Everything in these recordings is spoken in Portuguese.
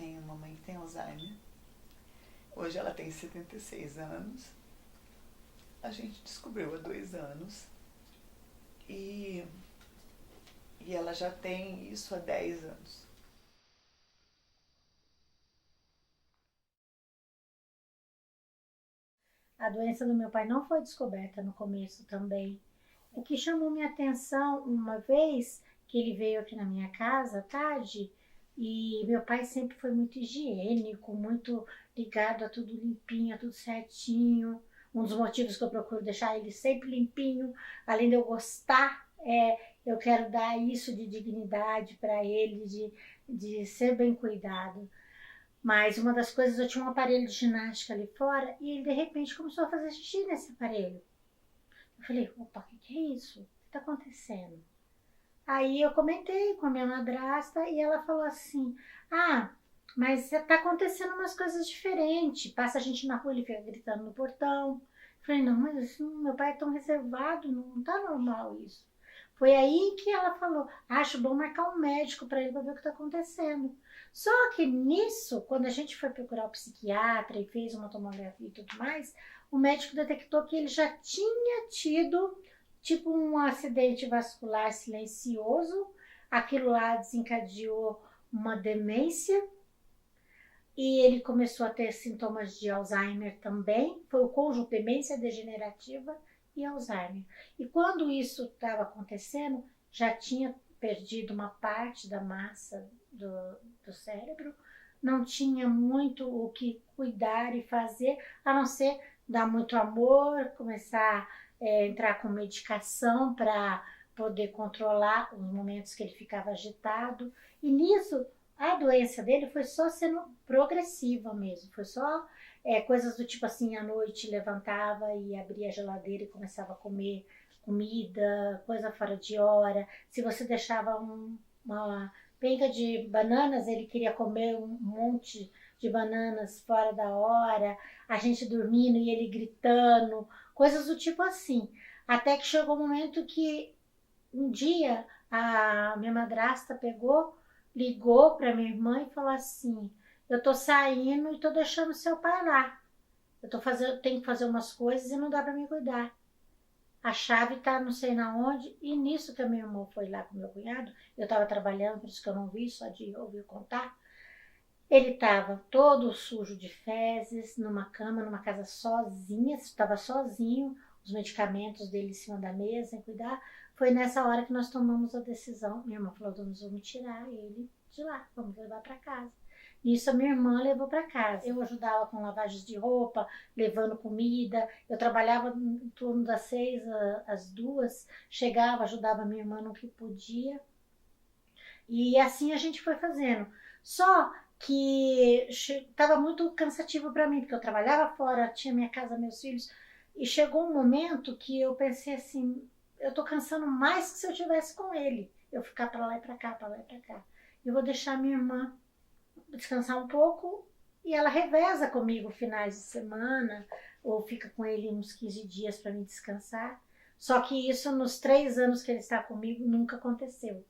tenho uma mãe que tem Alzheimer. Hoje ela tem 76 anos. A gente descobriu há 2 anos. E ela já tem isso há 10 anos. A doença do meu pai não foi descoberta no começo também. O que chamou minha atenção uma vez que ele veio aqui na minha casa à tarde, e meu pai sempre foi muito higiênico, muito ligado a tudo limpinho, a tudo certinho. Um dos motivos que eu procuro deixar ele sempre limpinho, além de eu gostar, eu quero dar isso de dignidade para ele, de ser bem cuidado. Mas uma das coisas, eu tinha um aparelho de ginástica ali fora e ele de repente começou a fazer xixi nesse aparelho. Eu falei, opa, o que é isso? O que está acontecendo? Aí eu comentei com a minha madrasta e ela falou assim, ah, mas tá acontecendo umas coisas diferentes. Passa a gente na rua, ele fica gritando no portão. Eu falei, não, mas isso, meu pai é tão reservado, não tá normal isso. Foi aí que ela falou, acho bom marcar um médico para ele pra ver o que tá acontecendo. Só que nisso, quando a gente foi procurar o psiquiatra e fez uma tomografia e tudo mais, o médico detectou que ele já tinha tido tipo um acidente vascular silencioso, aquilo lá desencadeou uma demência e ele começou a ter sintomas de Alzheimer também, foi o conjunto demência degenerativa e Alzheimer. E quando isso estava acontecendo, já tinha perdido uma parte da massa do cérebro, não tinha muito o que cuidar e fazer, a não ser dar muito amor, começar entrar com medicação para poder controlar os momentos que ele ficava agitado. E nisso, a doença dele foi só sendo progressiva mesmo, foi só coisas do tipo assim, à noite levantava e abria a geladeira e começava a comer comida, coisa fora de hora. Se você deixava uma penca de bananas, ele queria comer um monte de bananas fora da hora, a gente dormindo e ele gritando, coisas do tipo assim. Até que chegou um momento que um dia a minha madrasta pegou, ligou para minha irmã e falou assim: eu tô saindo e tô deixando seu pai lá. Tenho que fazer umas coisas e não dá para me cuidar. A chave tá não sei na onde, e nisso que a minha irmã foi lá com meu cunhado, eu estava trabalhando, por isso que eu não vi, só de ouvir contar. Ele estava todo sujo de fezes, numa cama, numa casa sozinha, estava sozinho, os medicamentos dele em cima da mesa, sem cuidar. Foi nessa hora que nós tomamos a decisão. Minha irmã falou: vamos tirar ele de lá, vamos levar para casa. Nisso a minha irmã levou para casa. Eu ajudava com lavagens de roupa, levando comida. Eu trabalhava em torno das 6 às 2, chegava, ajudava a minha irmã no que podia. E assim a gente foi fazendo. Só que estava muito cansativo para mim, porque eu trabalhava fora, tinha minha casa, meus filhos, e chegou um momento que eu pensei assim, eu tô cansando mais que se eu tivesse com ele, eu ficar para lá e para cá, para lá e para cá. Eu vou deixar minha irmã descansar um pouco e ela reveza comigo finais de semana ou fica com ele uns 15 dias para me descansar. Só que isso nos 3 anos que ele está comigo nunca aconteceu.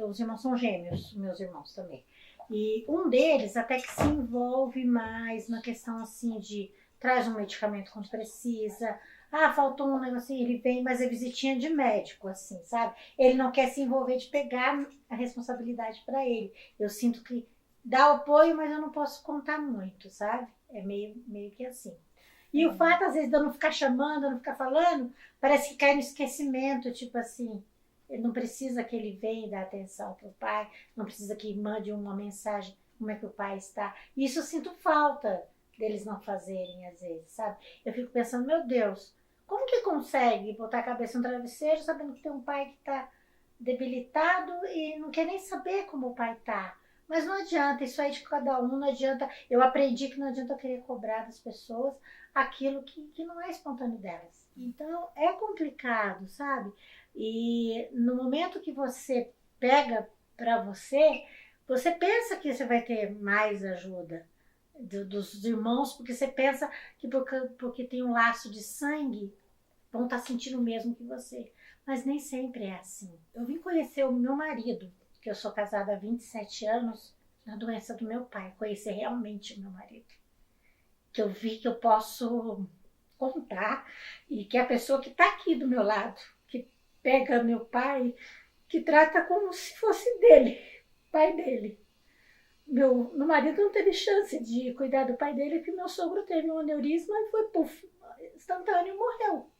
Os irmãos são gêmeos, meus irmãos também. E um deles até que se envolve mais na questão assim de traz um medicamento quando precisa. Ah, faltou um negocinho, ele vem, mas é visitinha de médico, assim, sabe? Ele não quer se envolver de pegar a responsabilidade para ele. Eu sinto que dá apoio, mas eu não posso contar muito, sabe? É meio que assim. E o fato, às vezes, de eu não ficar chamando, eu não ficar falando, parece que cai no esquecimento, tipo assim, não precisa que ele venha dar atenção para o pai, não precisa que mande uma mensagem como é que o pai está. E isso eu sinto falta deles não fazerem, às vezes, sabe? Eu fico pensando, meu Deus, como que consegue botar a cabeça no travesseiro sabendo que tem um pai que está debilitado e não quer nem saber como o pai está? Mas não adianta, isso aí de cada um, não adianta. Eu aprendi que não adianta eu querer cobrar das pessoas aquilo que não é espontâneo delas. Então é complicado, sabe? E no momento que você pega para você, você pensa que você vai ter mais ajuda dos irmãos, porque você pensa que porque tem um laço de sangue, vão estar sentindo o mesmo que você. Mas nem sempre é assim. Eu vim conhecer o meu marido, que eu sou casada há 27 anos, na doença do meu pai, conhecer realmente o meu marido. Que eu vi que eu posso contar e que a pessoa que está aqui do meu lado, que pega meu pai, que trata como se fosse dele, pai dele. Meu marido não teve chance de cuidar do pai dele, porque meu sogro teve um aneurisma e foi puf, instantâneo e morreu.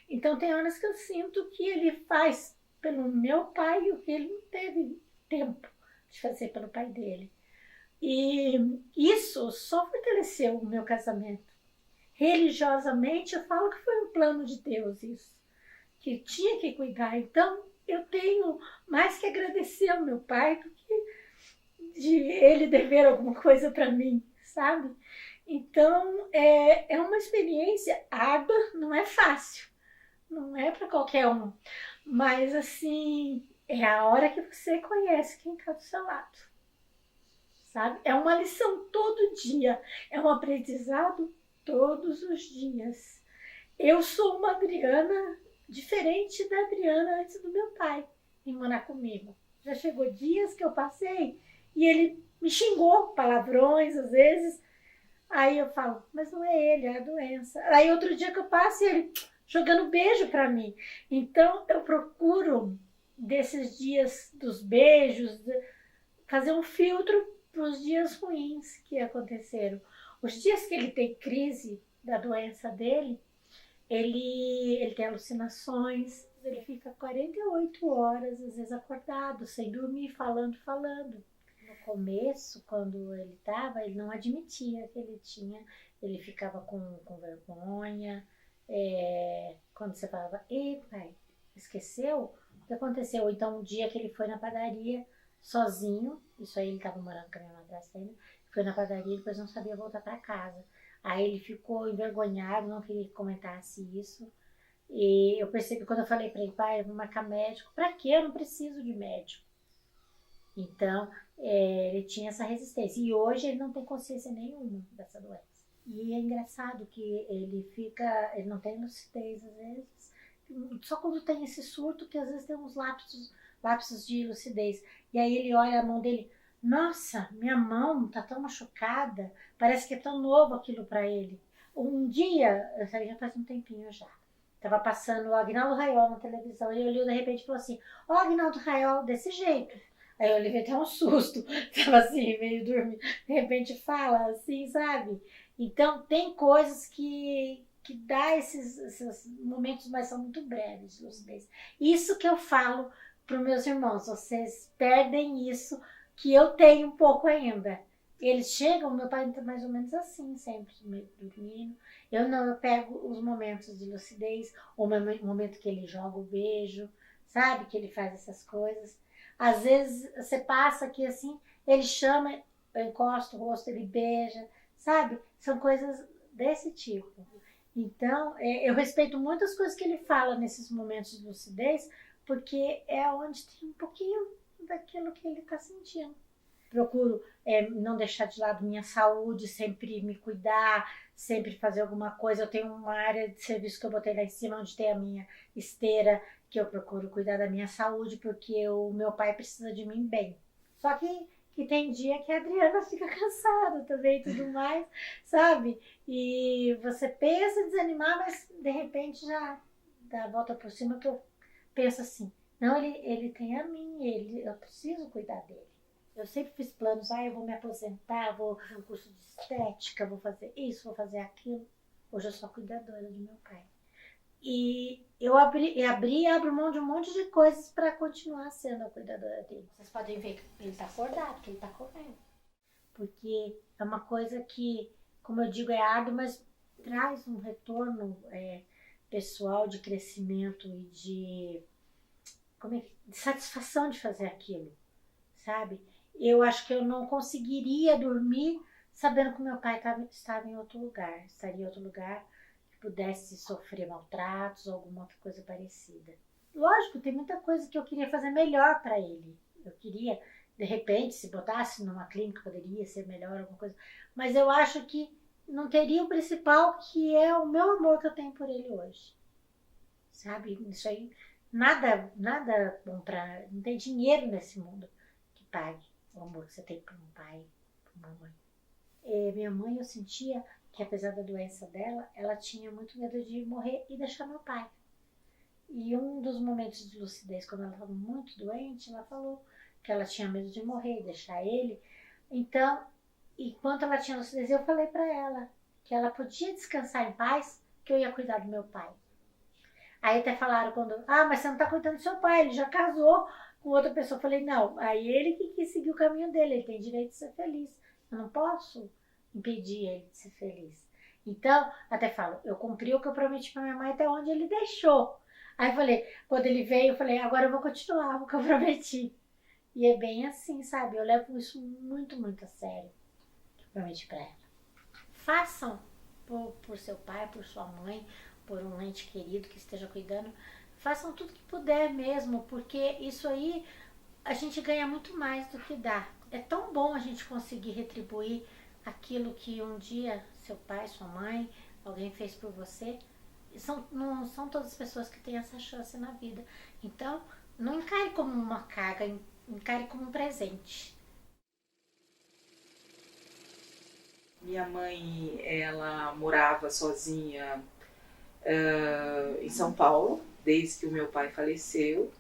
Então tem horas que eu sinto que ele faz pelo meu pai o que ele não teve tempo de fazer pelo pai dele. E isso só fortaleceu o meu casamento. Religiosamente, eu falo que foi um plano de Deus isso, que tinha que cuidar. Então, eu tenho mais que agradecer ao meu pai do que de ele dever alguma coisa para mim, sabe? Então, é uma experiência árdua, não é fácil, não é para qualquer um, mas assim, é a hora que você conhece quem está do seu lado, sabe? É uma lição todo dia, é um aprendizado todos os dias. Eu sou uma Adriana diferente da Adriana antes do meu pai vir morar comigo. Já chegou dias que eu passei e ele me xingou, palavrões às vezes. Aí eu falo, mas não é ele, é a doença. Aí outro dia que eu passo ele jogando beijo para mim. Então eu procuro, desses dias dos beijos, fazer um filtro para os dias ruins que aconteceram. Os dias que ele tem crise da doença dele, ele tem alucinações, ele fica 48 horas, às vezes acordado, sem dormir, falando. No começo, quando ele estava, ele não admitia que ele tinha, ele ficava com vergonha. Quando você falava, ei pai, esqueceu? O que aconteceu? Então, um dia que ele foi na padaria, sozinho, isso aí ele estava morando com a minha madrasta ainda, foi na padaria e depois não sabia voltar para casa. Aí ele ficou envergonhado, não queria que comentasse isso. E eu percebi quando eu falei para ele, pai, eu vou marcar médico. Para quê? Eu não preciso de médico. Então, ele tinha essa resistência. E hoje ele não tem consciência nenhuma dessa doença. E é engraçado que ele não tem lucidez às vezes. Só quando tem esse surto que às vezes tem uns lapsos de lucidez. E aí ele olha a mão dele, nossa, minha mão tá tão machucada, parece que é tão novo aquilo para ele. Um dia, já faz um tempinho já, tava passando o Aguinaldo Raiol na televisão, e ele olhou de repente e falou assim, ó, Aguinaldo Raiol, desse jeito. Aí eu levei até um susto, tava assim, meio dormindo, de repente fala assim, sabe? Então tem coisas que dá esses momentos, mas são muito breves de lucidez. Isso que eu falo para os meus irmãos, vocês perdem isso que eu tenho um pouco ainda. Eles chegam, meu pai está mais ou menos assim, sempre meio dormindo. Eu não, eu pego os momentos de lucidez, o momento que ele joga o beijo, sabe? Que ele faz essas coisas. Às vezes você passa aqui assim, ele chama, eu encosto o rosto, ele beija, sabe? São coisas desse tipo. Então, eu respeito muitas coisas que ele fala nesses momentos de lucidez, porque é onde tem um pouquinho daquilo que ele está sentindo. Procuro não deixar de lado minha saúde, sempre me cuidar, sempre fazer alguma coisa. Eu tenho uma área de serviço que eu botei lá em cima, onde tem a minha esteira, que eu procuro cuidar da minha saúde, porque o meu pai precisa de mim bem. Só que tem dia que a Adriana fica cansada também e tudo mais, sabe? E você pensa em desanimar, mas de repente já dá a volta por cima, que eu penso assim, não, ele tem a mim, eu preciso cuidar dele. Eu sempre fiz planos, eu vou me aposentar, vou fazer um curso de estética, vou fazer isso, vou fazer aquilo. Hoje eu sou cuidadora do meu pai. E eu abro mão de um monte de coisas para continuar sendo a cuidadora dele. Vocês podem ver que ele está acordado, que ele está correndo. Porque é uma coisa que, como eu digo, é árduo, mas traz um retorno pessoal de crescimento e de satisfação de fazer aquilo, sabe? Eu acho que eu não conseguiria dormir sabendo que meu pai estava em outro lugar, estaria em outro lugar, que pudesse sofrer maltratos ou alguma outra coisa parecida. Lógico, tem muita coisa que eu queria fazer melhor para ele. Eu queria, de repente, se botasse numa clínica, poderia ser melhor, alguma coisa. Mas eu acho que não teria o principal, que é o meu amor que eu tenho por ele hoje. Sabe? Isso aí, nada bom não tem dinheiro nesse mundo que pague o amor que você tem por um pai, por uma mãe. E minha mãe, eu sentia que apesar da doença dela, ela tinha muito medo de morrer e deixar meu pai. E um dos momentos de lucidez, quando ela estava muito doente, ela falou que ela tinha medo de morrer e deixar ele. Então, enquanto ela tinha lucidez, eu falei para ela que ela podia descansar em paz, que eu ia cuidar do meu pai. Aí até falaram quando, mas você não tá cuidando do seu pai, ele já casou com outra pessoa. Eu falei, não, aí ele que quis seguir o caminho dele, ele tem direito de ser feliz. Eu não posso impedir ele de ser feliz. Então, até falo, eu cumpri o que eu prometi pra minha mãe até onde ele deixou. Aí eu falei, quando ele veio, eu falei, agora eu vou continuar o que eu prometi. E é bem assim, sabe? Eu levo isso muito, muito a sério, que eu prometi pra ela. Façam por seu pai, por sua mãe, por um ente querido que esteja cuidando. Façam tudo que puder mesmo, porque isso aí a gente ganha muito mais do que dá. É tão bom a gente conseguir retribuir aquilo que um dia seu pai, sua mãe, alguém fez por você. Não são todas as pessoas que têm essa chance na vida. Então, não encare como uma carga, encare como um presente. Minha mãe, ela morava sozinha em São Paulo, desde que o meu pai faleceu.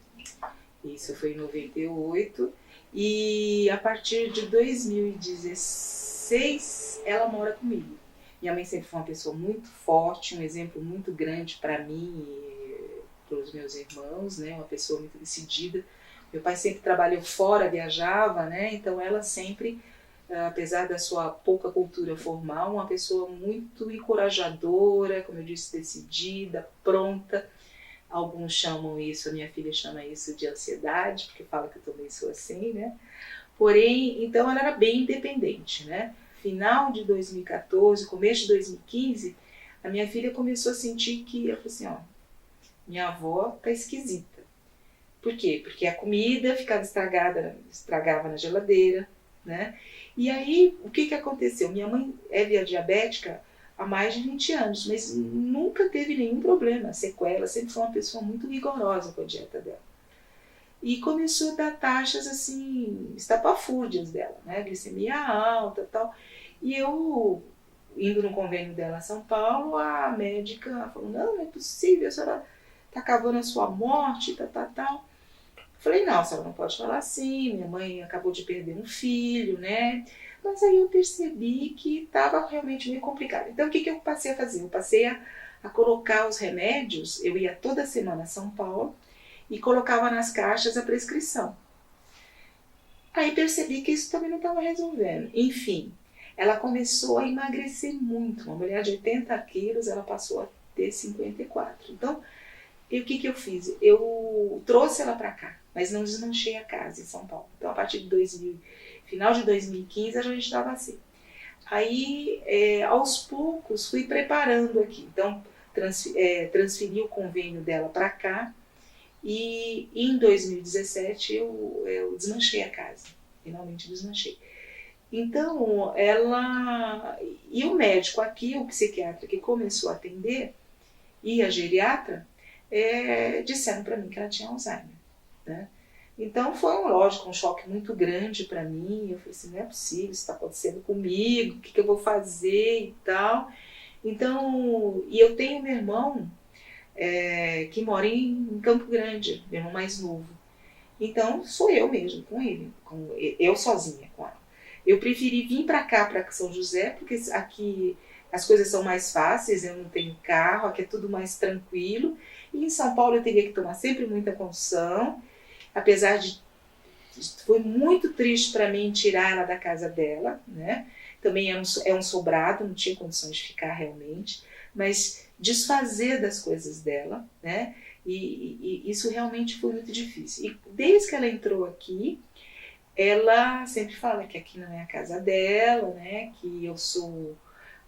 Isso foi em 98. E a partir de 2016, ela mora comigo. Minha mãe sempre foi uma pessoa muito forte, um exemplo muito grande para mim e para os meus irmãos, né? Uma pessoa muito decidida. Meu pai sempre trabalhou fora, viajava, né? Então ela sempre, apesar da sua pouca cultura formal, uma pessoa muito encorajadora, como eu disse, decidida, pronta. Alguns chamam isso, a minha filha chama isso de ansiedade, porque fala que eu também sou assim, né? Porém, então ela era bem independente, né? Final de 2014, começo de 2015, a minha filha começou a sentir que, eu falei assim, minha avó tá esquisita. Por quê? Porque a comida ficava estragava na geladeira, né? E aí, o que aconteceu? Minha mãe é diabética há mais de 20 anos, mas nunca teve nenhum problema, sequela, sempre foi uma pessoa muito rigorosa com a dieta dela. E começou a dar taxas assim, estapafúrdias dela, né? Glicemia alta e tal. E eu, indo no convênio dela em São Paulo, a médica falou, não é possível, a senhora tá cavando a sua morte, tal. Falei, não, a senhora não pode falar assim, minha mãe acabou de perder um filho, né? Mas aí eu percebi que estava realmente meio complicado. Então o que eu passei a fazer? Eu passei a colocar os remédios, eu ia toda semana a São Paulo e colocava nas caixas a prescrição. Aí percebi que isso também não estava resolvendo. Enfim, ela começou a emagrecer muito. Uma mulher de 80 quilos, ela passou a ter 54. Então, e o que eu fiz? Eu trouxe ela para cá, mas não desmanchei a casa em São Paulo. Então, a partir de final de 2015, a gente estava assim. Aí, aos poucos, fui preparando aqui. Então, transferi o convênio dela para cá e em 2017 eu desmanchei a casa. Finalmente desmanchei. Então, ela... E o médico aqui, o psiquiatra que começou a atender, e a geriatra, disseram para mim que ela tinha Alzheimer, né? Então foi, lógico, um choque muito grande para mim. Eu falei assim, não é possível, isso está acontecendo comigo, o que eu vou fazer e tal. Então, e eu tenho meu irmão que mora em Campo Grande, meu irmão mais novo. Então sou eu mesmo com ele, eu sozinha com ela. Eu preferi vir para cá, para São José, porque aqui as coisas são mais fáceis, eu não tenho carro, aqui é tudo mais tranquilo. E em São Paulo eu teria que tomar sempre muita condução, apesar de... Foi muito triste para mim tirar ela da casa dela, né? Também é um sobrado, não tinha condições de ficar realmente, mas desfazer das coisas dela, né? E isso realmente foi muito difícil. E desde que ela entrou aqui, ela sempre fala que aqui não é a casa dela, né? Que eu sou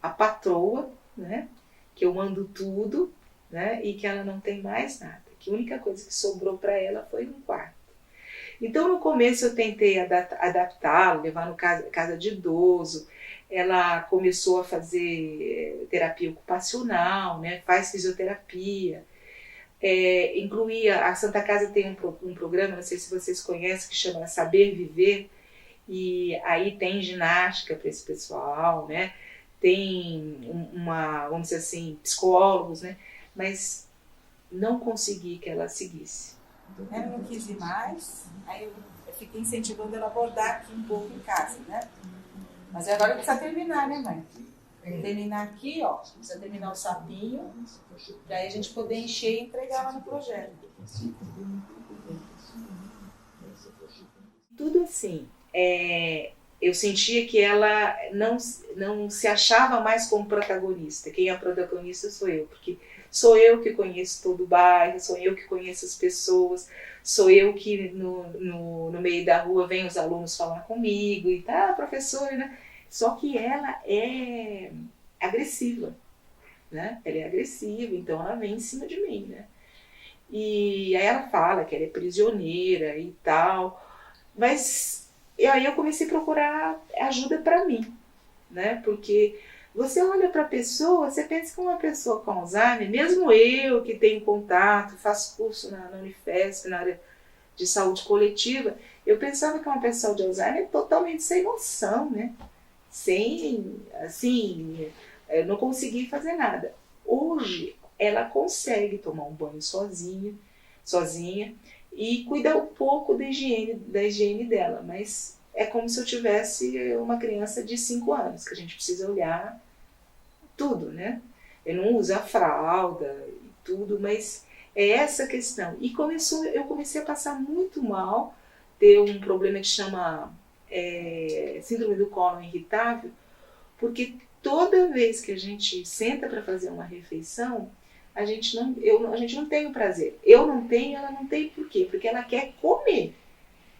a patroa, né? Que eu mando tudo, né? E que ela não tem mais nada. Que a única coisa que sobrou para ela foi um quarto. Então no começo eu tentei adaptá-la, levar no casa de idoso. Ela começou a fazer terapia ocupacional, né? Faz fisioterapia. Incluía, a Santa Casa tem um programa, não sei se vocês conhecem, que chama Saber Viver, E aí tem ginástica para esse pessoal, né? Tem vamos dizer assim, psicólogos, né? Mas não consegui que ela seguisse. Ela não quis ir mais, aí eu fiquei incentivando ela a abordar aqui um pouco em casa, né? Mas agora precisa terminar, né, mãe? Terminar aqui, ó, precisa terminar o sapinho, para aí a gente poder encher e entregar lá no projeto. Tudo assim, eu sentia que ela não se achava mais como protagonista. Quem é protagonista sou eu, porque sou eu que conheço todo o bairro, sou eu que conheço as pessoas, sou eu que no meio da rua vem os alunos falar comigo e tá, professora, né? Só que ela é agressiva, né? Ela é agressiva, então ela vem em cima de mim, né? E aí ela fala que ela é prisioneira e tal, mas aí eu comecei a procurar ajuda para mim, né? Porque você olha para a pessoa, você pensa que uma pessoa com Alzheimer, mesmo eu que tenho contato, faço curso na Unifesp, na área de saúde coletiva, eu pensava que uma pessoa de Alzheimer é totalmente sem noção, né? Sem, assim, eu não consegui fazer nada. Hoje, ela consegue tomar um banho sozinha e cuidar um pouco da higiene dela, mas é como se eu tivesse uma criança de 5 anos, que a gente precisa olhar tudo, né? Eu não uso a fralda e tudo, mas é essa questão. E eu comecei a passar muito mal, ter um problema que chama síndrome do cólon irritável, porque toda vez que a gente senta para fazer uma refeição, a gente não tem o prazer. Eu não tenho, ela não tem. Por quê? Porque ela quer comer.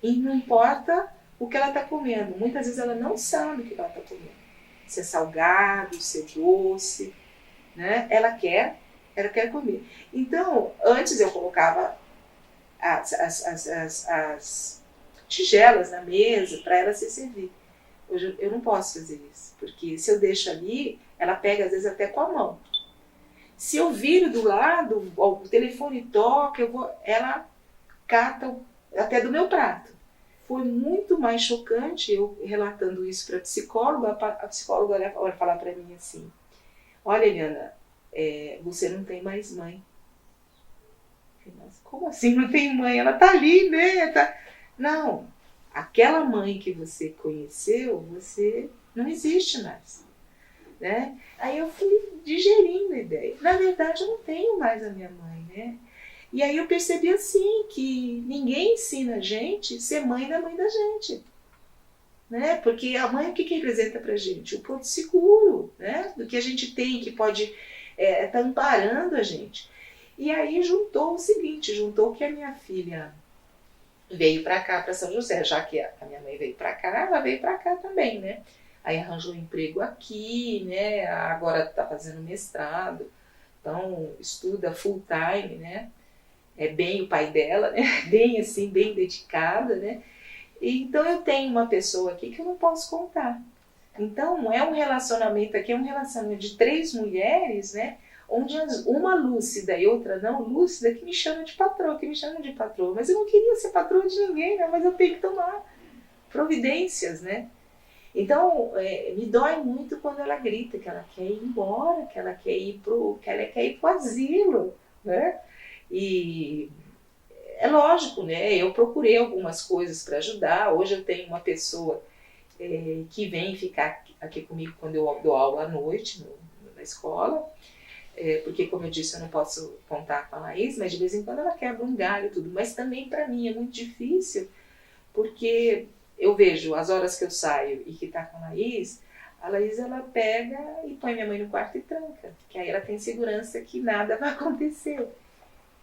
E não importa o que ela está comendo. Muitas vezes ela não sabe o que ela está comendo. Se é salgado, se é doce, né? Ela quer comer. Então, antes eu colocava as tigelas na mesa para ela se servir. Hoje eu não posso fazer isso, porque se eu deixo ali, ela pega às vezes até com a mão. Se eu viro do lado, o telefone toca, ela cata até do meu prato. Foi muito mais chocante eu relatando isso para a psicóloga. A psicóloga olha falar para mim assim: olha, Eliana, você não tem mais mãe. Eu falei, mas como assim não tem mãe? Ela tá ali, né? Não, aquela mãe que você conheceu, você não existe mais. Né? Aí eu fui digerindo a ideia. Na verdade, eu não tenho mais a minha mãe, né? E aí eu percebi assim, que ninguém ensina a gente a ser mãe da gente. Né? Porque a mãe, o que representa pra gente? O porto seguro, né? Do que a gente tem, que pode tá amparando a gente. E aí juntou que a minha filha veio para cá, para São José, já que a minha mãe veio para cá, ela veio para cá também, né? Aí arranjou um emprego aqui, né? Agora está fazendo mestrado, então estuda full time, né? É bem o pai dela, né? Bem assim, bem dedicada, né? E, então eu tenho uma pessoa aqui que eu não posso contar. Então é um relacionamento aqui, é um relacionamento de 3 mulheres, né? Onde uma lúcida e outra não lúcida que me chamam de patroa, mas eu não queria ser patroa de ninguém, né? Mas eu tenho que tomar providências, né? Então, me dói muito quando ela grita que ela quer ir embora, que ela quer ir pro asilo, né? E é lógico, né? Eu procurei algumas coisas para ajudar. Hoje eu tenho uma pessoa que vem ficar aqui comigo quando eu dou aula à noite na escola, porque, como eu disse, eu não posso contar com a Laís, mas de vez em quando ela quebra um galho e tudo. Mas também para mim é muito difícil, porque eu vejo as horas que eu saio e que tá com a Laís ela pega e põe minha mãe no quarto e tranca, que aí ela tem segurança que nada vai acontecer.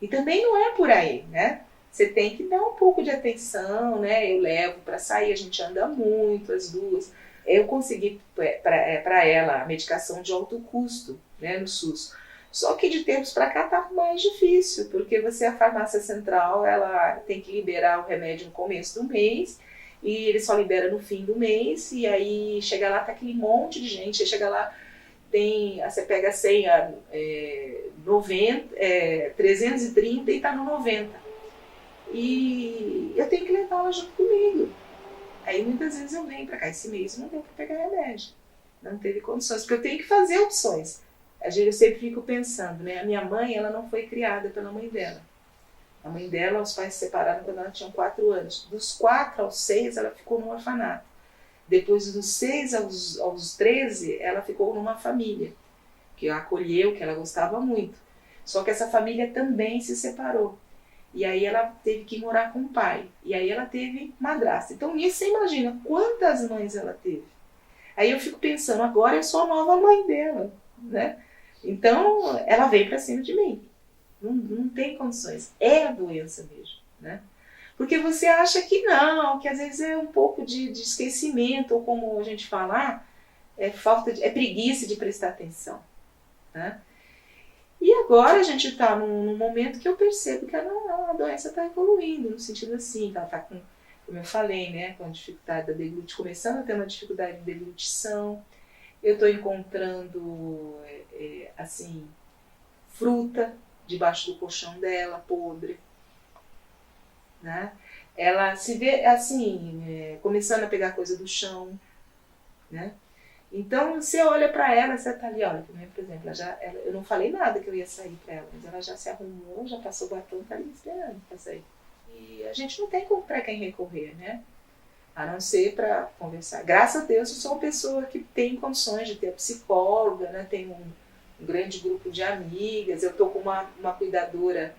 E também não é por aí, né? Você tem que dar um pouco de atenção, né? Eu levo para sair, a gente anda muito, as duas. Eu consegui para ela a medicação de alto custo, né, no SUS. Só que de tempos para cá tá mais difícil, porque a farmácia central, ela tem que liberar o remédio no começo do mês, e ele só libera no fim do mês, e aí chega lá, tá aquele monte de gente, aí chega lá, você pega a senha 330 e tá no 90. E eu tenho que levá-la junto comigo. Aí muitas vezes eu venho para cá, esse mês não deu para pegar remédio, não teve condições, porque eu tenho que fazer opções. Eu sempre fico pensando, né? A minha mãe, ela não foi criada pela mãe dela. A mãe dela, os pais se separaram quando ela tinha 4 anos. Dos 4 aos 6, ela ficou num orfanato. Depois dos 6 aos 13, ela ficou numa família, que a acolheu, que ela gostava muito. Só que essa família também se separou. E aí ela teve que morar com o pai. E aí ela teve madrasta. Então nisso você imagina quantas mães ela teve. Aí eu fico pensando, agora eu sou a nova mãe dela, né? Então ela veio pra cima de mim. Não tem condições. É a doença mesmo, né? Porque você acha que não, que às vezes é um pouco de esquecimento, ou como a gente fala, é preguiça de prestar atenção, né? E agora a gente está num momento que eu percebo que a doença está evoluindo, no sentido assim, que ela está com, como eu falei, né, com a dificuldade da deglutição, começando a ter uma dificuldade de deglutição. Eu estou encontrando, assim, fruta debaixo do colchão dela, podre, né? Ela se vê, assim, começando a pegar coisa do chão, né? Então, você olha pra ela, você tá ali, olha, por exemplo, eu não falei nada que eu ia sair pra ela, mas ela já se arrumou, já passou o batom, tá ali esperando pra sair. E a gente não tem como pra quem recorrer, né? A não ser pra conversar. Graças a Deus, eu sou uma pessoa que tem condições de ter psicóloga, né? Tem um grande grupo de amigas, eu tô com uma cuidadora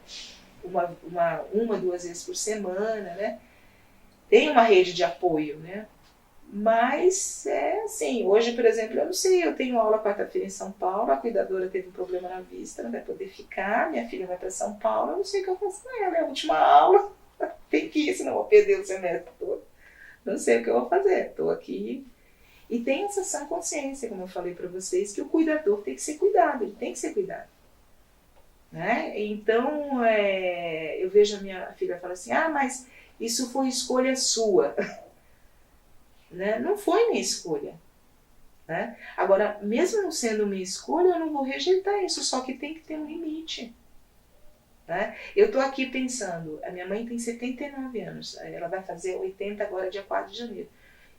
uma, 2 vezes por semana, né? Tem uma rede de apoio, né? Mas é assim, hoje, por exemplo, eu não sei, eu tenho aula quarta-feira em São Paulo, a cuidadora teve um problema na vista, não vai poder ficar, minha filha vai para São Paulo, eu não sei o que eu faço com ela, é a última aula, tem que ir, senão eu vou perder o semestre todo. Não sei o que eu vou fazer, estou aqui. E tem essa sã consciência, como eu falei para vocês, que o cuidador tem que ser cuidado, ele tem que ser cuidado. Né? Então, eu vejo a minha filha falar assim, mas isso foi escolha sua. Né? Não foi minha escolha. Né? Agora, mesmo não sendo minha escolha, eu não vou rejeitar isso, só que tem que ter um limite. Né? Eu estou aqui pensando, a minha mãe tem 79 anos, ela vai fazer 80 agora, dia 4 de janeiro.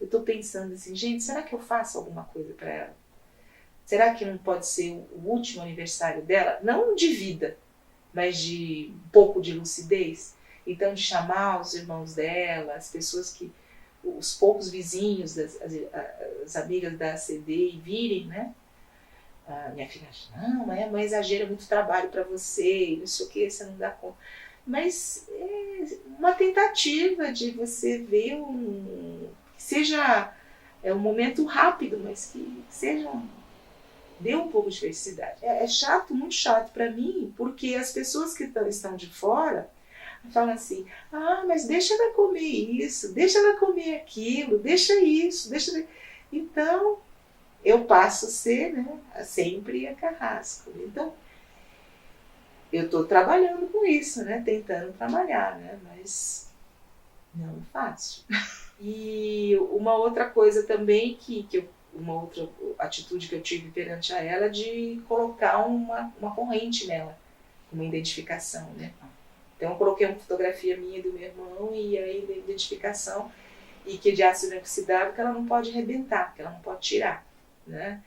Eu estou pensando assim, gente, será que eu faço alguma coisa para ela? Será que não pode ser o último aniversário dela? Não de vida, mas de um pouco de lucidez. Então, de chamar os irmãos dela, as pessoas que, os poucos vizinhos, as amigas da ACD e virem, né? A minha filha acha, não, a mãe exagera muito trabalho para você, não sei o que, você não dá conta. Mas é uma tentativa de você ver que seja um momento rápido, mas que seja dê um pouco de felicidade. É chato, muito chato para mim, porque as pessoas que estão de fora falam assim, mas deixa ela comer isso, deixa ela comer aquilo, deixa isso, deixa... Então, eu passo a ser, né, sempre a carrasco. Então, eu estou trabalhando com isso, né, tentando trabalhar, né, mas não é fácil. E uma outra coisa também uma outra atitude que eu tive perante a ela de colocar uma corrente nela, uma identificação, né. Então eu coloquei uma fotografia minha e do meu irmão e a identificação, e que de ácido inoxidável que ela não pode arrebentar, que ela não pode tirar, né.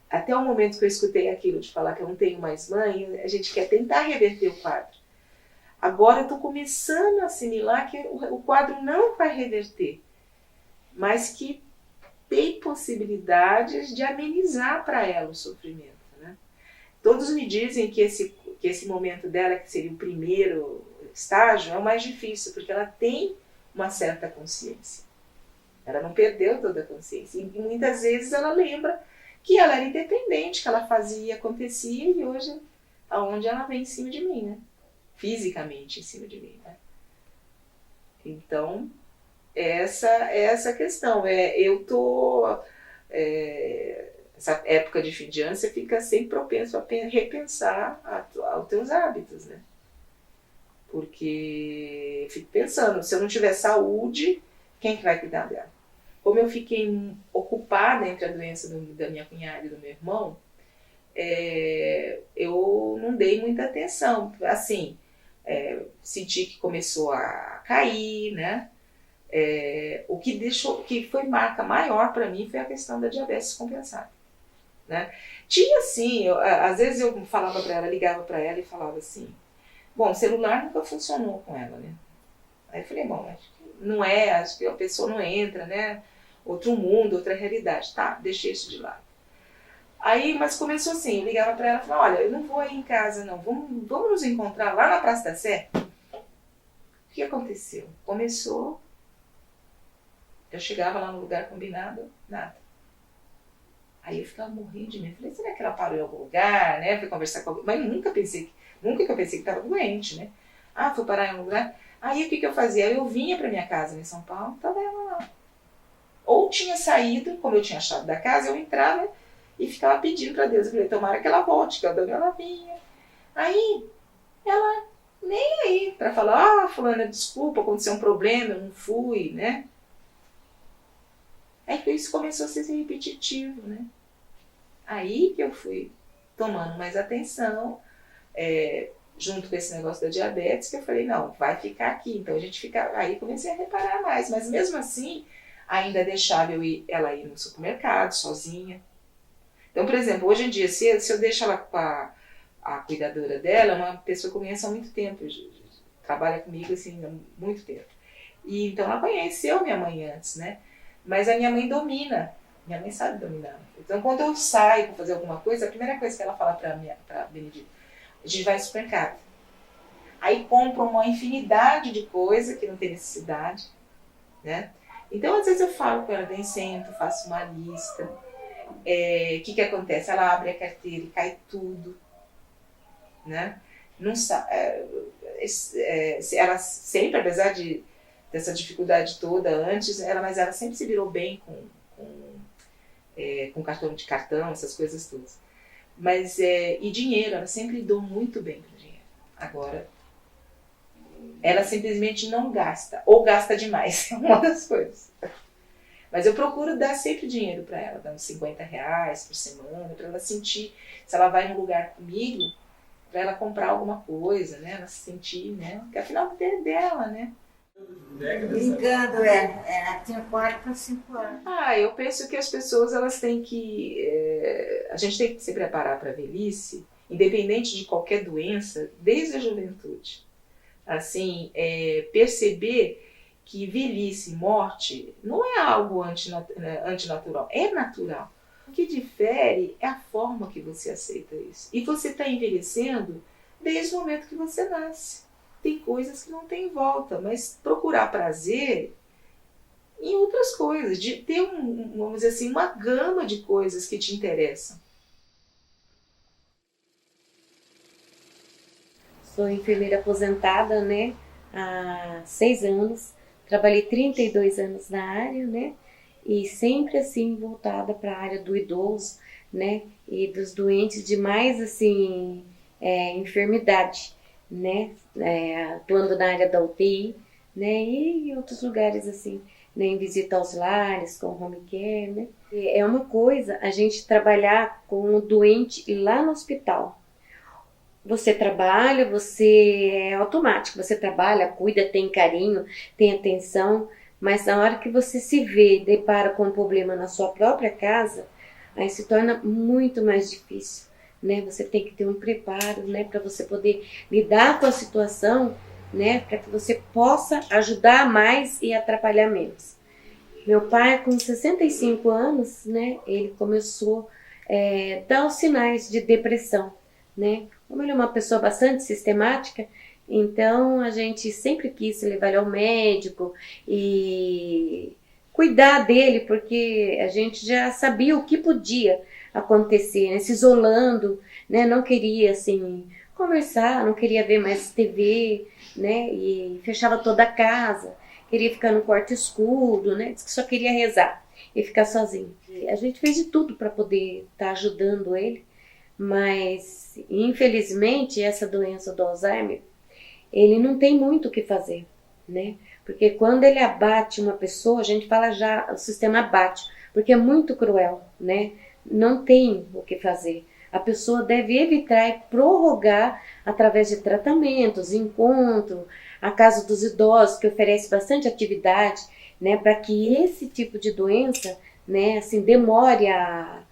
Até o momento que eu escutei aquilo de falar que eu não tenho mais mãe, a gente quer tentar reverter o quadro. Agora eu estou começando a assimilar que o quadro não vai reverter, mas que tem possibilidades de amenizar para ela o sofrimento. Né? Todos me dizem que esse momento dela, que seria o primeiro estágio, é o mais difícil, porque ela tem uma certa consciência. Ela não perdeu toda a consciência. E muitas vezes ela lembra que ela era independente, que ela fazia, acontecia, e hoje, aonde ela vem em cima de mim, né? Fisicamente em cima de mim. Né? Então, essa é essa questão. Essa época de fim de ano, você fica sempre propenso a repensar aos teus hábitos, né? Porque eu fico pensando, se eu não tiver saúde, quem que vai cuidar dela? Como eu fiquei ocupada entre a doença da minha cunhada e do meu irmão, eu não dei muita atenção. Assim, senti que começou a cair, né? O que foi marca maior para mim foi a questão da diabetes compensada, né? Tinha assim, às vezes eu falava para ela, ligava para ela e falava assim, bom, o celular nunca funcionou com ela, né? Aí eu falei, bom, acho que não é, acho que a pessoa não entra, né? Outro mundo, outra realidade, tá? Deixei isso de lado. Aí, mas começou assim, eu ligava para ela e falava, olha, eu não vou aí em casa não, vamos nos encontrar lá na Praça da Sé? O que aconteceu? Começou, eu chegava lá no lugar combinado, nada. Aí eu ficava morrendo de medo, falei, será que ela parou em algum lugar, né? Fui conversar com alguém, mas nunca que eu pensei que estava doente, né? Ah, fui parar em algum lugar. Aí o que eu fazia? Eu vinha para minha casa em São Paulo, estava ela lá. Ou tinha saído, como eu tinha a chave da casa, eu entrava e ficava pedindo para Deus. Eu falei, tomara que ela volte, que ela vinha. Aí, ela nem aí, para falar, ah, fulana, desculpa, aconteceu um problema, eu não fui, né? Aí isso começou a ser repetitivo, né? Aí que eu fui tomando mais atenção, junto com esse negócio da diabetes, que eu falei, não, vai ficar aqui. Então a gente fica. Aí comecei a reparar mais, mas mesmo assim, ainda deixava ela ir no supermercado sozinha. Então, por exemplo, hoje em dia, se eu deixo ela com a cuidadora dela, é uma pessoa que eu conheço há muito tempo, trabalha comigo assim há muito tempo. E então ela conheceu minha mãe antes, né? Mas a minha mãe domina, minha mãe sabe dominar. Então quando eu saio para fazer alguma coisa, a primeira coisa que ela fala para Benedita, a gente vai ao supermercado. Aí compra uma infinidade de coisa que não tem necessidade, né? Então às vezes eu falo com ela, bem sento, faço uma lista. O que acontece? Ela abre a carteira e cai tudo, né? Não ela sempre, apesar dessa dificuldade toda antes, mas ela sempre se virou bem com cartão, essas coisas todas. Mas, e dinheiro, ela sempre lidou muito bem com dinheiro. Agora, ela simplesmente não gasta, ou gasta demais, é uma das coisas. Mas eu procuro dar sempre dinheiro para ela, dando R$50 por semana, para ela sentir, se ela vai num lugar comigo, para ela comprar alguma coisa, né? Ela se sentir, né? Porque afinal é dela, né? Brincando, tinha 4 para 5 anos. Eu penso que as pessoas, elas têm que... a gente tem que se preparar para a velhice, independente de qualquer doença, desde a juventude. Assim, perceber que velhice e morte não é algo antinatural, é natural. O que difere é a forma que você aceita isso. E você está envelhecendo desde o momento que você nasce. Tem coisas que não tem volta, mas procurar prazer em outras coisas, de ter vamos dizer assim, uma gama de coisas que te interessam. Sou enfermeira aposentada, né, há 6 anos. Trabalhei 32 anos na área, né, e sempre assim voltada para a área do idoso, né, e dos doentes de mais assim enfermidade, né, atuando na área da UTI, né, e em outros lugares assim, né, em visita aos lares, com home care, né. É uma coisa a gente trabalhar com o doente lá no hospital. Você trabalha, é automático, você trabalha, cuida, tem carinho, tem atenção, mas na hora que você se vê, depara com um problema na sua própria casa, aí se torna muito mais difícil, né? Você tem que ter um preparo, né, para você poder lidar com a situação, né, para que você possa ajudar mais e atrapalhar menos. Meu pai, com 65 anos, né, ele começou a dar os sinais de depressão, né? Como ele é uma pessoa bastante sistemática, então a gente sempre quis levar ele ao médico e cuidar dele, porque a gente já sabia o que podia acontecer, né? Se isolando, né? Não queria assim conversar, não queria ver mais TV, né? E fechava toda a casa, queria ficar no quarto escuro, né? Diz que só queria rezar e ficar sozinho. E a gente fez de tudo para poder estar ajudando ele. Mas, infelizmente, essa doença do Alzheimer, ele não tem muito o que fazer, né? Porque quando ele abate uma pessoa, a gente fala já, o sistema abate, porque é muito cruel, né? Não tem o que fazer. A pessoa deve evitar e prorrogar através de tratamentos, encontro, a Casa dos Idosos, que oferece bastante atividade, né, para que esse tipo de doença, né, assim, demore a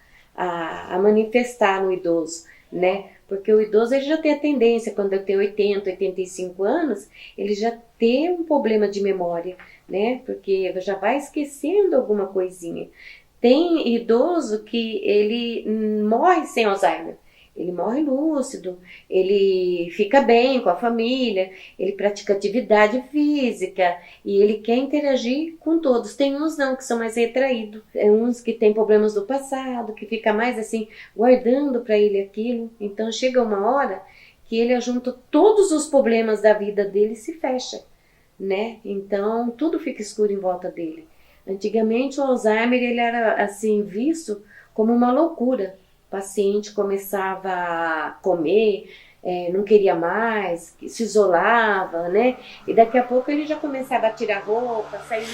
manifestar no idoso, né? Porque o idoso ele já tem a tendência, quando ele tem 80, 85 anos, ele já tem um problema de memória, né? Porque já vai esquecendo alguma coisinha. Tem idoso que ele morre sem Alzheimer. Ele morre lúcido, ele fica bem com a família, ele pratica atividade física e ele quer interagir com todos. Tem uns não, que são mais retraídos, uns que têm problemas do passado, que fica mais assim, guardando para ele aquilo. Então chega uma hora que ele ajunta todos os problemas da vida dele e se fecha, né? Então tudo fica escuro em volta dele. Antigamente o Alzheimer ele era assim visto como uma loucura. O paciente começava a comer, não queria mais, se isolava, né? E daqui a pouco ele já começava a tirar roupa, sair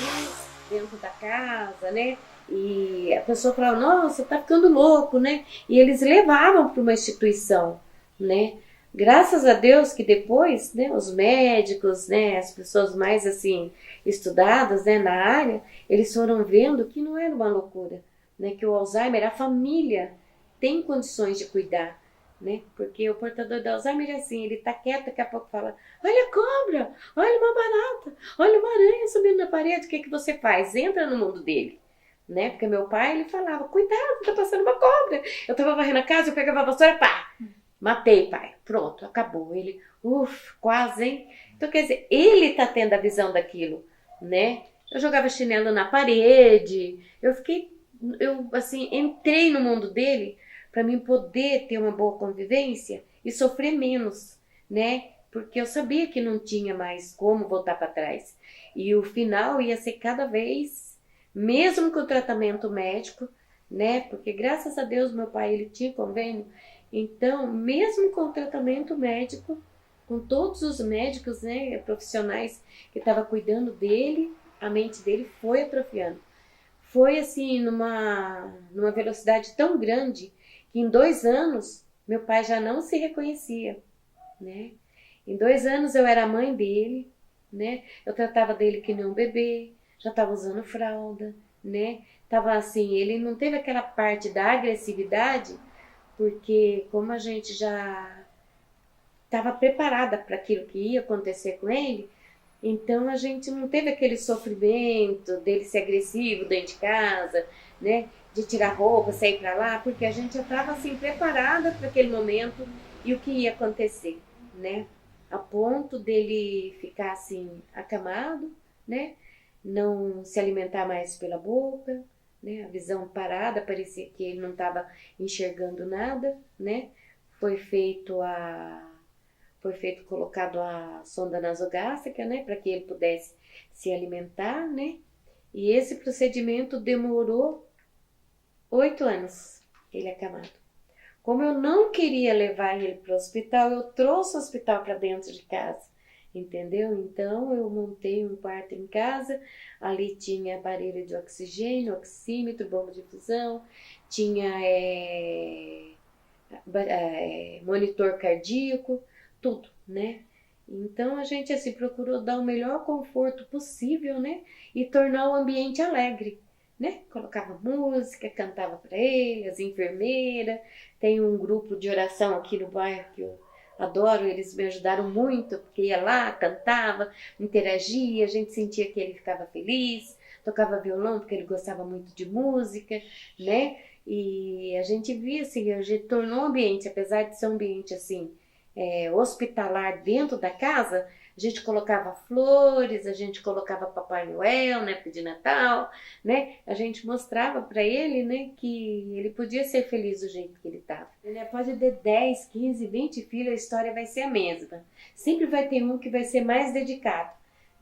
dentro da casa, né? E a pessoa falava, nossa, tá ficando louco, né? E eles levavam para uma instituição, né? Graças a Deus que depois, né, os médicos, né, as pessoas mais assim estudadas, né, na área, eles foram vendo que não era uma loucura, né? Que o Alzheimer, a família tem condições de cuidar, né? Porque o portador do Alzheimer é assim, ele tá quieto, daqui a pouco fala, olha a cobra, olha uma barata, olha uma aranha subindo na parede, o que que você faz? Entra no mundo dele, né? Porque meu pai, ele falava, cuidado, tá passando uma cobra. Eu tava varrendo a casa, eu pegava a vassoura, pá, matei, pai, pronto, acabou. Ele, quase, hein? Então, quer dizer, ele tá tendo a visão daquilo, né? Eu jogava chinelo na parede, eu assim, entrei no mundo dele para mim poder ter uma boa convivência e sofrer menos, né? Porque eu sabia que não tinha mais como voltar para trás. E o final ia ser cada vez, mesmo com o tratamento médico, né? Porque graças a Deus meu pai ele tinha convênio. Então, mesmo com o tratamento médico, com todos os médicos, né, profissionais que estavam cuidando dele, a mente dele foi atrofiando. Foi assim, numa velocidade tão grande que em 2 anos meu pai já não se reconhecia, né? Em 2 anos eu era a mãe dele, né? Eu tratava dele que nem um bebê, já estava usando fralda, né? Tava assim, ele não teve aquela parte da agressividade, porque como a gente já estava preparada para aquilo que ia acontecer com ele, então a gente não teve aquele sofrimento dele ser agressivo dentro de casa, né? De tirar roupa, sair para lá, porque a gente já estava assim preparada para aquele momento e o que ia acontecer, né? A ponto dele ficar assim acamado, né? Não se alimentar mais pela boca, né? A visão parada, parecia que ele não estava enxergando nada, né? Foi colocado a sonda nasogástrica, né, para que ele pudesse se alimentar, né? E esse procedimento demorou 8 anos, ele acamado. Como eu não queria levar ele para o hospital, eu trouxe o hospital para dentro de casa, entendeu? Então eu montei um quarto em casa, ali tinha aparelho de oxigênio, oxímetro, bomba de infusão, tinha monitor cardíaco, tudo, né? Então a gente assim procurou dar o melhor conforto possível, né? E tornar o ambiente alegre, né? Colocava música, cantava para ele, as enfermeiras. Tem um grupo de oração aqui no bairro que eu adoro, eles me ajudaram muito, porque ia lá, cantava, interagia, a gente sentia que ele ficava feliz, tocava violão porque ele gostava muito de música, né? E a gente via assim, a gente tornou o ambiente, apesar de ser um ambiente assim, hospitalar dentro da casa, a gente colocava flores, a gente colocava Papai Noel na época de Natal, né? A gente mostrava para ele, né, que ele podia ser feliz do jeito que ele estava. Ele pode ter 10, 15, 20 filhos, a história vai ser a mesma. Sempre vai ter um que vai ser mais dedicado,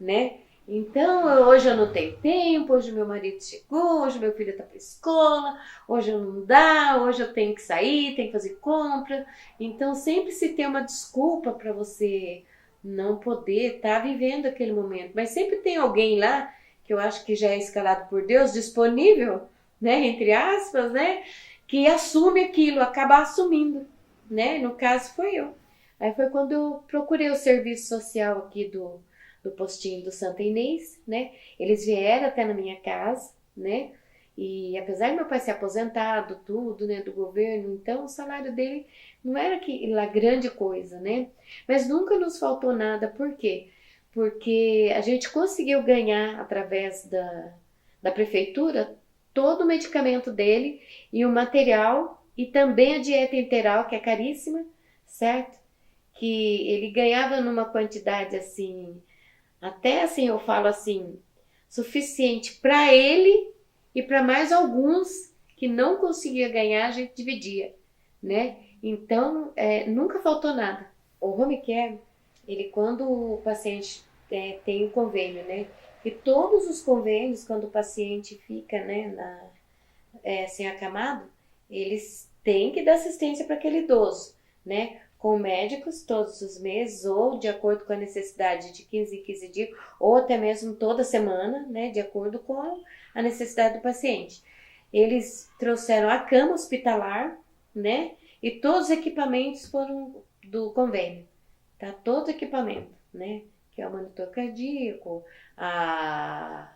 né? Então, hoje eu não tenho tempo, hoje meu marido chegou, hoje meu filho está para a escola, hoje não dá, hoje eu tenho que sair, tenho que fazer compra. Então, sempre se tem uma desculpa para você não poder estar vivendo aquele momento. Mas sempre tem alguém lá, que eu acho que já é escalado por Deus, disponível, né, entre aspas, né, que assume aquilo, acaba assumindo, né? No caso foi eu. Aí foi quando eu procurei o serviço social aqui do do postinho do Santa Inês, né? Eles vieram até na minha casa, né? E apesar de meu pai ser aposentado, tudo, né, do governo, então o salário dele não era aquela grande coisa, né? Mas nunca nos faltou nada, por quê? Porque a gente conseguiu ganhar através da prefeitura todo o medicamento dele e o material e também a dieta integral, que é caríssima, certo? Que ele ganhava numa quantidade assim, até assim eu falo assim, suficiente para ele e para mais alguns que não conseguia ganhar, a gente dividia, né? Então, nunca faltou nada. O home care, ele quando o paciente tem um convênio, né? E todos os convênios, quando o paciente fica, né, assim, acamado, eles têm que dar assistência para aquele idoso, né? Com médicos todos os meses, ou de acordo com a necessidade de 15 em 15 dias, ou até mesmo toda semana, né? De acordo com a necessidade do paciente. Eles trouxeram a cama hospitalar, né? E todos os equipamentos foram do convênio, tá? Todo equipamento, né? Que é o monitor cardíaco, a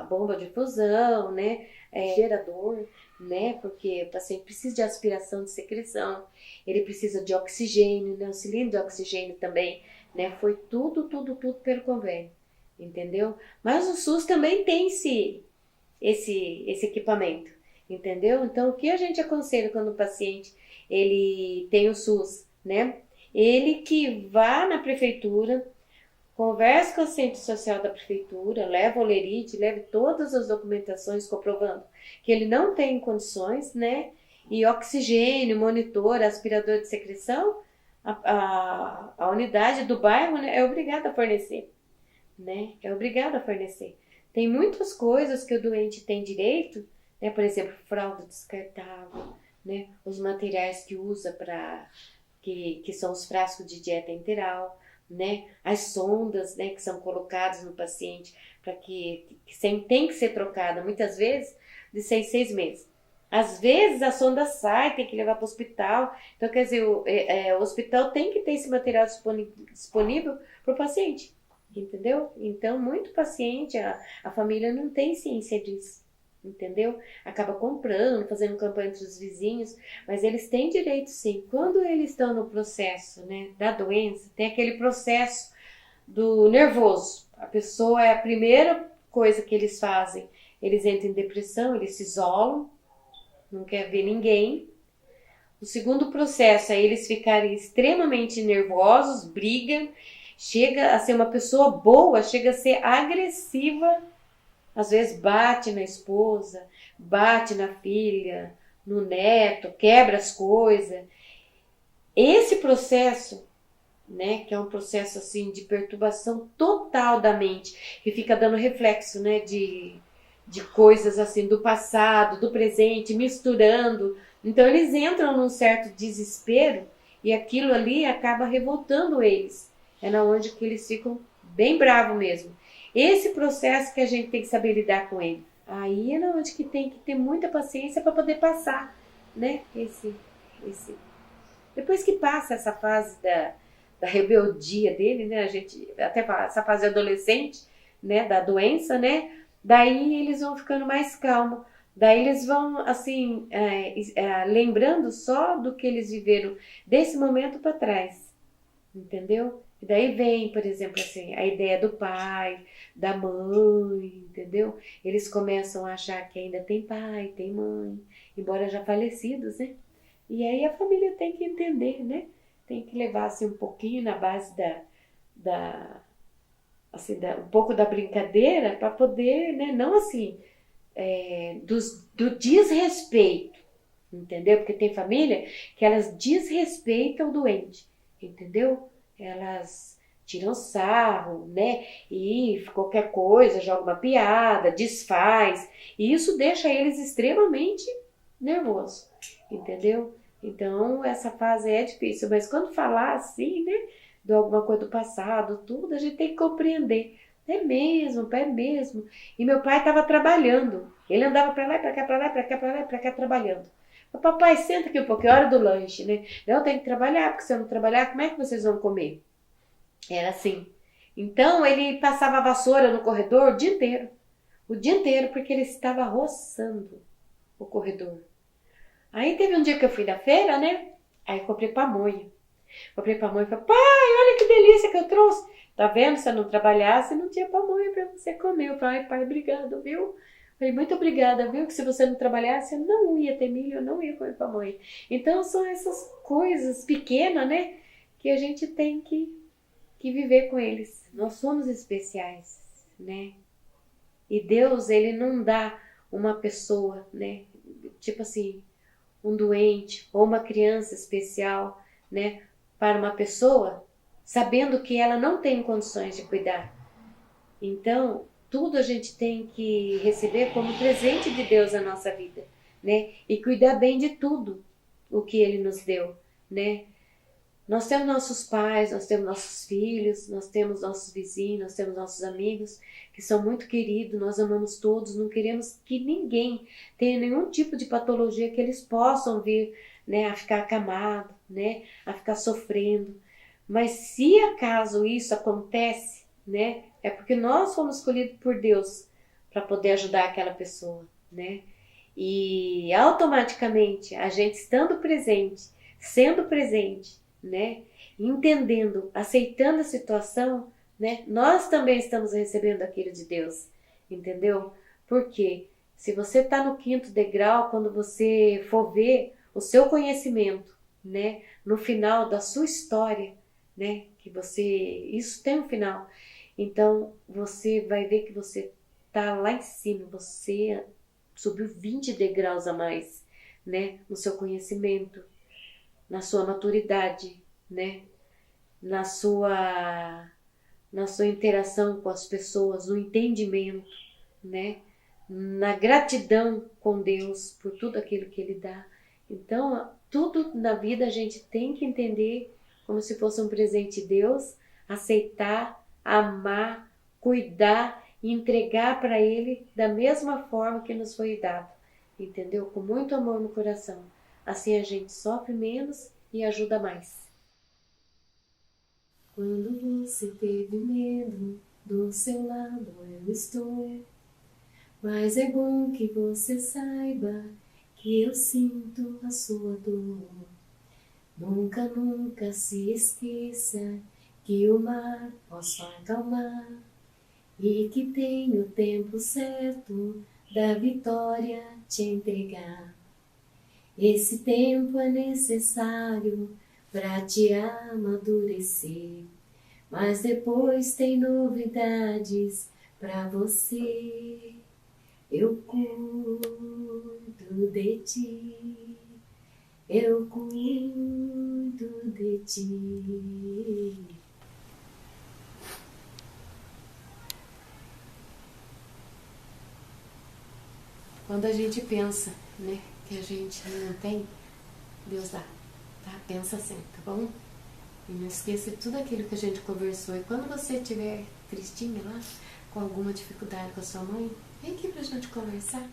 bomba de infusão, né? Gerador, né? Porque o paciente precisa de aspiração de secreção, ele precisa de oxigênio, né? O cilindro de oxigênio também, né? Foi tudo pelo convênio, entendeu? Mas o SUS também tem esse equipamento, entendeu? Então, o que a gente aconselha quando o paciente ele tem o SUS, né? Ele que vá na prefeitura, converse com o assistente social da prefeitura, leva o olerite, leve todas as documentações comprovando que ele não tem condições, né? E oxigênio, monitor, aspirador de secreção, a unidade do bairro, né, é obrigada a fornecer, né? É obrigada a fornecer. Tem muitas coisas que o doente tem direito, né? Por exemplo, fralda descartável, né? Os materiais que usa que são os frascos de dieta enteral, né? As sondas, né, que são colocadas no paciente para que tem que ser trocada muitas vezes de 6 meses. Às vezes a sonda sai, tem que levar para o hospital. Então, quer dizer, o hospital tem que ter esse material disponível para o paciente, entendeu? Então, muito paciente, a família não tem ciência disso, entendeu? Acaba comprando, fazendo campanha entre os vizinhos, mas eles têm direito sim. Quando eles estão no processo, né, da doença, tem aquele processo do nervoso. A pessoa é a primeira coisa que eles fazem. Eles entram em depressão, eles se isolam, não quer ver ninguém. O segundo processo é eles ficarem extremamente nervosos, brigam, chega a ser uma pessoa boa, chega a ser agressiva, às vezes bate na esposa, bate na filha, no neto, quebra as coisas. Esse processo, né, que é um processo assim de perturbação total da mente, que fica dando reflexo, né, de coisas assim do passado, do presente, misturando. Então eles entram num certo desespero e aquilo ali acaba revoltando eles. É na onde que eles ficam bem bravos mesmo. Esse processo que a gente tem que saber lidar com ele. Aí é na onde que tem que ter muita paciência para poder passar, né? Depois que passa essa fase da rebeldia dele, né? A gente até essa fase adolescente, né? Da doença, né? Daí eles vão ficando mais calmos. Daí eles vão, assim, lembrando só do que eles viveram desse momento para trás, entendeu? E daí vem, por exemplo, assim, a ideia do pai, da mãe, entendeu? Eles começam a achar que ainda tem pai, tem mãe, embora já falecidos, né? E aí a família tem que entender, né? Tem que levar, assim, um pouquinho na base um pouco da brincadeira para poder, né? Não assim, do desrespeito, entendeu? Porque tem família que elas desrespeitam o doente, entendeu? Elas tiram sarro, né? E qualquer coisa, joga uma piada, desfaz. E isso deixa eles extremamente nervosos, entendeu? Então, essa fase é difícil. Mas quando falar assim, né? De alguma coisa do passado, tudo, a gente tem que compreender. É mesmo, pai, é mesmo. E meu pai estava trabalhando. Ele andava para lá, para cá, para lá, para cá, para lá, para cá, trabalhando. Papai, senta aqui um pouquinho, é hora do lanche, né? Eu tenho que trabalhar, porque se eu não trabalhar, como é que vocês vão comer? Era assim. Então ele passava a vassoura no corredor o dia inteiro, porque ele estava roçando o corredor. Aí teve um dia que eu fui da feira, né? Aí comprei pamonha. Comprei pamonha e falei, pai, olha que delícia que eu trouxe. Tá vendo? Se eu não trabalhasse, não tinha pamonha pra você comer. Eu falei, pai, obrigado, viu? Falei, muito obrigada, viu? Que se você não trabalhasse, eu não ia ter milho, eu não ia comer pamonha. Então são essas coisas pequenas, né? Que a gente tem que viver com eles. Nós somos especiais, né? E Deus, ele não dá uma pessoa, né? Tipo assim, um doente ou uma criança especial, né? Para uma pessoa, sabendo que ela não tem condições de cuidar. Então, tudo a gente tem que receber como presente de Deus na nossa vida, né? E cuidar bem de tudo o que Ele nos deu, né? Nós temos nossos pais, nós temos nossos filhos, nós temos nossos vizinhos, nós temos nossos amigos, que são muito queridos, nós amamos todos, não queremos que ninguém tenha nenhum tipo de patologia que eles possam vir, né, a ficar acamado, né, a ficar sofrendo. Mas se acaso isso acontece, né, é porque nós fomos escolhidos por Deus para poder ajudar aquela pessoa, né? E automaticamente, a gente estando presente, sendo presente, né, entendendo, aceitando a situação, né, nós também estamos recebendo aquilo de Deus, entendeu? Porque se você está no 5º degrau, quando você for ver o seu conhecimento, né, no final da sua história, né, que isso tem um final, então você vai ver que você está lá em cima, você subiu 20 degraus a mais, né, no seu conhecimento, na sua maturidade, né? Na sua interação com as pessoas, no entendimento, né? Na gratidão com Deus por tudo aquilo que Ele dá. Então, tudo na vida a gente tem que entender como se fosse um presente de Deus, aceitar, amar, cuidar e entregar para Ele da mesma forma que nos foi dado, entendeu? Com muito amor no coração. Assim a gente sofre menos e ajuda mais. Quando você teve medo, do seu lado eu estou. Mas é bom que você saiba que eu sinto a sua dor. Nunca, nunca se esqueça que o mar posso acalmar e que tenho o tempo certo da vitória te entregar. Esse tempo é necessário para te amadurecer, mas depois tem novidades para você. Eu cuido de ti, eu cuido de ti. Quando a gente pensa, né, que a gente não tem, Deus dá, tá? Pensa assim, tá bom? E não esqueça de tudo aquilo que a gente conversou. E quando você estiver tristinha lá, com alguma dificuldade com a sua mãe, vem aqui pra gente conversar.